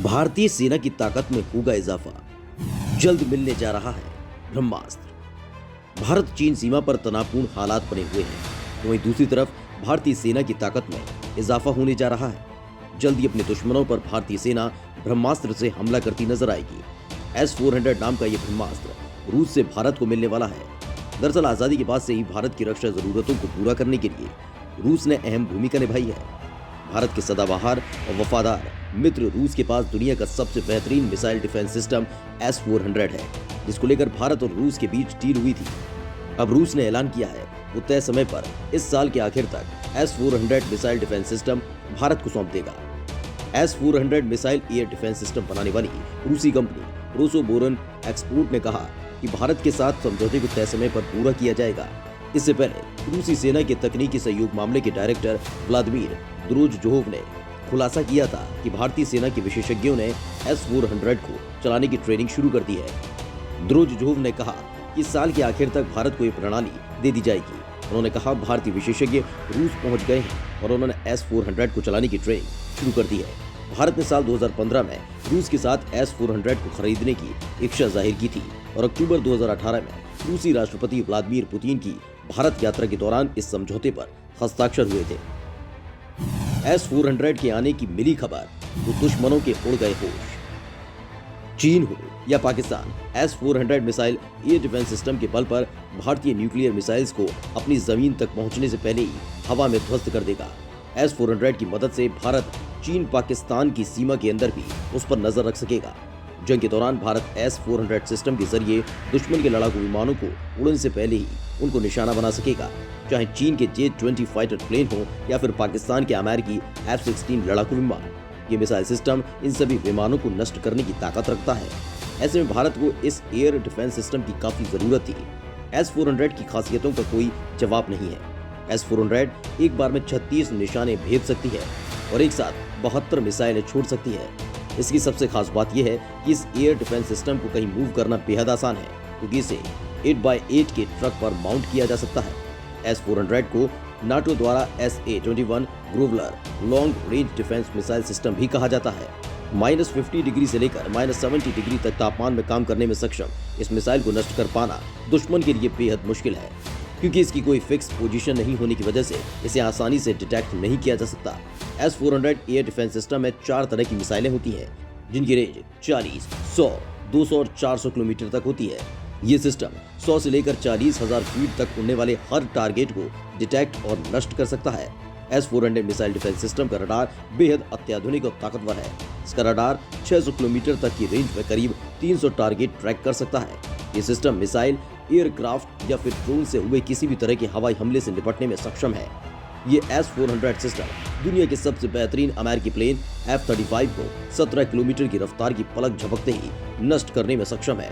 भारतीय सेना की ताकत में होगा इजाफा, जल्द मिलने जा रहा है ब्रह्मास्त्र। भारत चीन सीमा पर तनावपूर्ण हालात बने हुए हैं, तो वहीं दूसरी तरफ भारतीय सेना की ताकत में इजाफा होने जा रहा है। जल्द ही अपने दुश्मनों पर भारतीय सेना ब्रह्मास्त्र से हमला करती नजर आएगी। S-400 नाम का यह ब्रह्मास्त्र रूस से भारत को मिलने वाला है। दरअसल आजादी के बाद से ही भारत की रक्षा जरूरतों को पूरा करने के लिए रूस ने अहम भूमिका निभाई है। भारत के सदाबहार और वफादार मित्र रूस के पास दुनिया का सबसे बेहतरीन मिसाइल डिफेंस सिस्टम S-400 है, जिसको लेकर भारत और रूस के बीच डील हुई थी। अब रूस ने ऐलान किया है वो तय समय पर इस साल के आखिर तक S-400 missile defence system Bharat को सौंप देगा। S-400 missile air defence system बनाने वाली रूसी कंपनी रोसोबोरन एक्सपोर्ट ने कहा कि भारत के साथ समझौते को तय समय पर पूरा किया जाएगा। इससे पहले रूसी सेना के तकनीकी सहयोग मामले के डायरेक्टर व्लादिमीर द्रोजजोव ने खुलासा किया था कि भारतीय सेना के विशेषज्ञों ने S-400 को चलाने की ट्रेनिंग शुरू कर दी है। द्रोजजोव ने कहा कि इस साल के आखिर तक भारत को ये प्रणाली दे दी जाएगी। उन्होंने कहा भारतीय विशेषज्ञ रूस पहुंच गए हैं और उन्होंने S-400 को चलाने की ट्रेनिंग शुरू कर दी है। भारत ने साल 2015 में रूस के साथ S-400 को खरीदने की इच्छा जाहिर की थी और अक्टूबर 2018 में रूसी राष्ट्रपति व्लादिमीर पुतिन की भारत यात्रा के दौरान इस समझौते पर हस्ताक्षर हुए थे। S-400 के आने की मिली खबर तो दुश्मनों के उड़ गए होश। चीन हो या Pakistan, S-400 missile air defence system के बल पर भारतीय न्यूक्लियर मिसाइल्स को अपनी जमीन तक पहुंचने से पहले ही हवा में ध्वस्त कर देगा। S-400 की मदद से भारत चीन पाकिस्तान की सीमा के अंदर भी उस पर नजर रख सकेगा। जंग के दौरान भारत S-400 सिस्टम के जरिए दुश्मन के लड़ाकू विमानों को उड़ने से पहले ही उनको निशाना बना सकेगा, चाहे चीन के J-20 फाइटर प्लेन हो या फिर पाकिस्तान के अमेरिकी F-16 लड़ाकू विमान। ये मिसाइल सिस्टम इन सभी विमानों को नष्ट करने की ताकत रखता है। ऐसे में भारत को इस एयर डिफेंस सिस्टम की काफी जरूरत थी। S-400 की खासियतों का कोई जवाब नहीं है। S-400 एक बार में 36 निशाने भेज सकती है और एक साथ 72 मिसाइलें छोड़ सकती है। इसकी सबसे खास बात यह है कि इस एयर डिफेंस सिस्टम को कहीं मूव करना बेहद आसान है, क्योंकि इसे 8x8 के ट्रक पर माउंट किया जा सकता है। S-400 को नाटो द्वारा SA-21 growler long range defence missile system भी कहा जाता है। -50 डिग्री से लेकर -70 डिग्री तक तापमान में काम करने में सक्षम इस मिसाइल को नष्ट कर पाना दुश्मन के लिए बेहद मुश्किल है, क्योंकि इसकी कोई फिक्स पोजीशन नहीं होने की वजह से इसे आसानी से डिटेक्ट नहीं किया जा सकता। S-400 एयर डिफेंस सिस्टम में 4 तरह की मिसाइलें होती हैं, जिनकी रेंज 40, 100, 200 और 400 किलोमीटर तक होती है। ये सिस्टम 100 से लेकर 40,000 फीट तक उड़ने वाले हर टारगेट को डिटेक्ट और नष्ट कर सकता है। S-400 मिसाइल डिफेंस सिस्टम का रडार बेहद अत्याधुनिक और ताकतवर है। इसका रडार 600 किलोमीटर तक की रेंज में करीब 300 टारगेट ट्रैक कर सकता है। ये सिस्टम मिसाइल, एयरक्राफ्ट या फिर ड्रोन से हुए किसी भी तरह के हवाई हमले से निपटने में सक्षम है। ये S-400 सिस्टम दुनिया के सबसे बेहतरीन अमेरिकी प्लेन F-35 को 17 किलोमीटर की रफ्तार की पलक झपकते ही नष्ट करने में सक्षम है।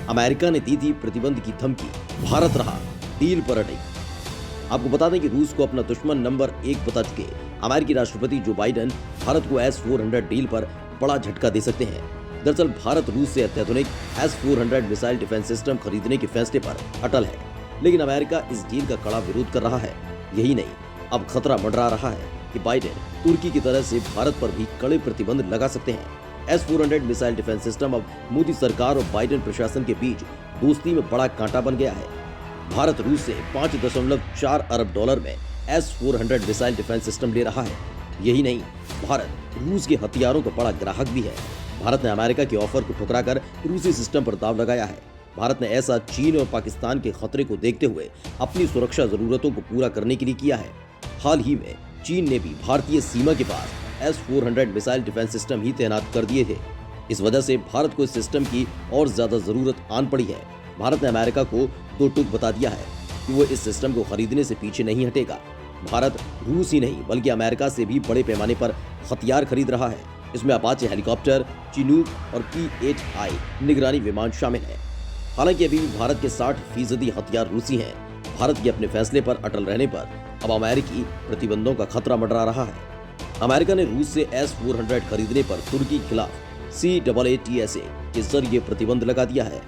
अमेरिका ने दी थी प्रतिबंध की धमकी, भारत रहा डील पर अड़िग। आपको बता दें कि रूस को अपना दुश्मन नंबर 1 बता चुके अमेरिकी राष्ट्रपति जो बाइडेन भारत को S-400 डील पर बड़ा झटका दे सकते हैं। दरअसल भारत रूस से अत्याधुनिक S-400 मिसाइल डिफेंस सिस्टम खरीदने के फैसले पर अटल है, लेकिन अमेरिका इस डील का कड़ा विरोध कर रहा है। यही नहीं, अब खतरा मंडरा रहा है कि बाइडेन तुर्की की तरह से भारत पर भी कड़े प्रतिबंध लगा सकते हैं। S-400 मिसाइल डिफेंस सिस्टम अब मोदी सरकार और बाइडेन प्रशासन के बीच दोस्ती में बड़ा कांटा बन गया है। भारत रूस से $5.4 अरब में S-400 मिसाइल डिफेंस सिस्टम ले रहा है। यही नहीं, भारत रूस के हथियारों का बड़ा ग्राहक भी है। भारत ने अमेरिका के ऑफर को ठुकराकर रूसी सिस्टम पर दाव लगाया है। भारत ने ऐसा चीन और पाकिस्तान के खतरे को देखते हुए अपनी सुरक्षा जरूरतों को पूरा करने के लिए किया है। हाल ही में चीन ने भी भारतीय सीमा के पास S-400 मिसाइल डिफेंस सिस्टम ही तैनात कर दिए थे। इस वजह से भारत को इस सिस्टम की और ज्यादा जरूरत आन पड़ी है। भारत ने अमेरिका को दो टूक बता दिया है कि वो इस सिस्टम को खरीदने से पीछे नहीं हटेगा। भारत रूस ही नहीं बल्कि अमेरिका से भी बड़े पैमाने पर हथियार खरीद रहा है। इसमें अपाचे हेलीकॉप्टर, चिनूक और P-8I निगरानी विमान शामिल है। हालांकि अभी भी भारत के 60% हथियार रूसी हैं। भारत के अपने फैसले पर अटल रहने पर अब अमेरिकी प्रतिबंधों का खतरा मंडरा रहा है। अमेरिका ने रूस से S-400 खरीदने पर तुर्की के खिलाफ CAATSA के जरिए प्रतिबंध लगा दिया है।